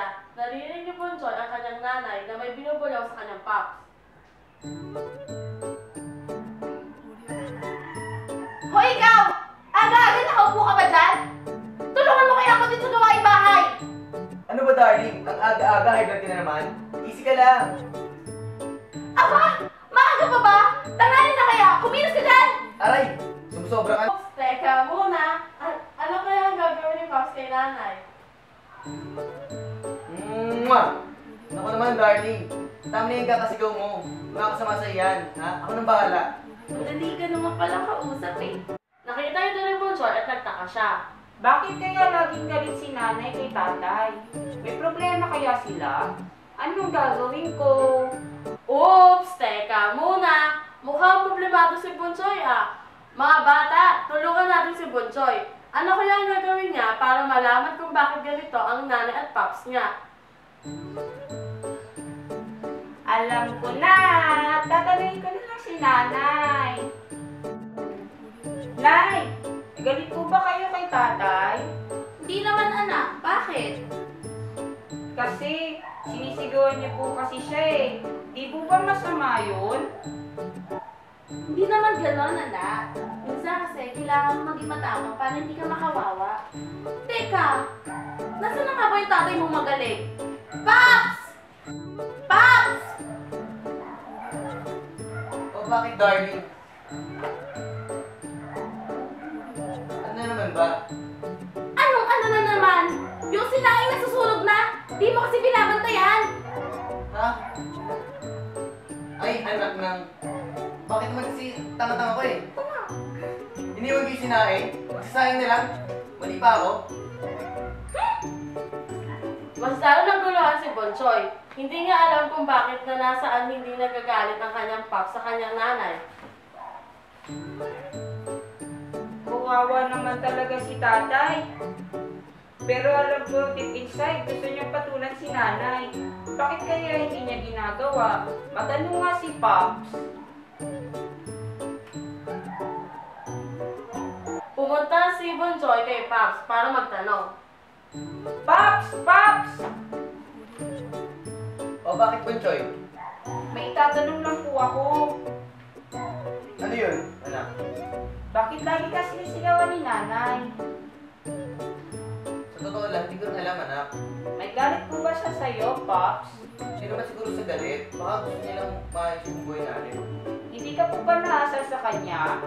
Media, naririnig ni Bunchoy ang kanyang nanay na may binubulaw sa kanyang pops. Hoy ikaw! Aga-aga nakaupo ka ba dyan? Tulungan mo kaya ako dito gawain bahay! Ano ba darling? Ang aga-aga, high blood ka na naman? Easy ka lang. Aba! Maaga pa ba? Tanghali na kaya! Kumilos ka dyan! Aray! Sumusobra ka. Teka muna, ano kaya ang gagawin ni Pops kay nanay? Mwah! Ako naman darling. Tama na yung kakasigaw mo. Mga kasama sa iyan. Ha? Ako nang bahala. Madali ka naman palang kausap eh. Nakita ito ni Bunchoy at nagtaka siya. Bakit kaya laging galit si nanay kay tatay? May problema kaya sila? Anong gagawin ko? Oops! Teka muna! Mukhang problemado si Bunchoy ah. Mga bata, tulungan natin si Bunchoy. Ano kaya ang gagawin niya para malaman kung bakit ganito ang nanay at pops niya? Alam ko na! Tatanungin ko na lang si nanay. Nay! Galit po ba kayo kay tatay? Hindi naman anak, bakit? Kasi sinisigawan niyo po kasi siya eh. Di po ba masama yun? Hindi naman gano'n anak. Minsan kasi kailangan mo maging matapang para hindi ka makawawa. Teka! Nasaan na nga ba yung tatay mong magaling? Pops! Pops! O bakit darling? Ano naman ba? Anong ano na naman? Yung sinaing nasusunog na? Di mo kasi binabantayan! Ha? Ay, anak ng... Bakit naman kasi tanga-tanga ko eh? Iniwan ko yung sinaing? Magsasayang na lang? Mali pa ako? Mas lalo naguluhan si Bunchoy. Hindi niya alam kung bakit na nasaan hindi nagagalit ang kanyang pops sa kanyang nanay. Kawawa naman talaga si tatay. Pero alam ko deep inside, gusto niyang patulan si nanay. Bakit kaya hindi niya ginagawa? Matanong nga si Pops. Pumunta si Bunchoy kay Pops para magtanong. Pops! Pops! O bakit Bunchoy? May itatanong lang po ako. Ano yun, anak? Bakit lagi ka sinisigawan ni nanay? Sa totoo lang, hindi ko rin alam, anak. May galit po ba siya sa'yo, Pops? Sino ba siguro sa galit? Baka gusto niya lang maayos yung buhay natin. Hindi ka po ba naasar sa kanya?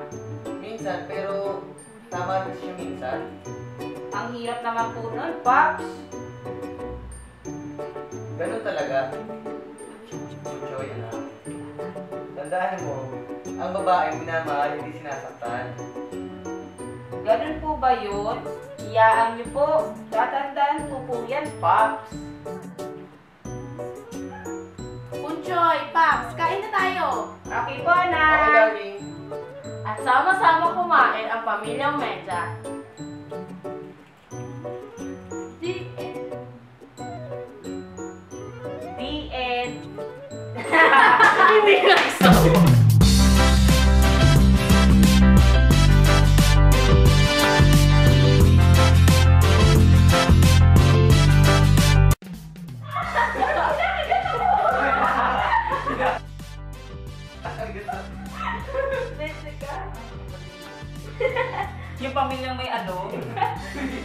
Minsan, pero tama rin siya minsan. Ang hirap naman po nun, Pops. Ganun talaga. Bunchoy, anak. Tandaan mo, ang babaeng minamahal hindi sinasaktan. Ganun po ba yun? Iyaan niyo po. Tatandaan ko po yan, Pops. Bunchoy, Pops, kain na tayo! Okay po, Okay, Nay. darling. At sama-sama kumain ang pamilyang Media. The end. Hindi nagsawa. Yung pamilyang may ano?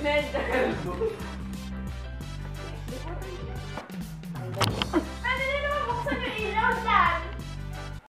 Media.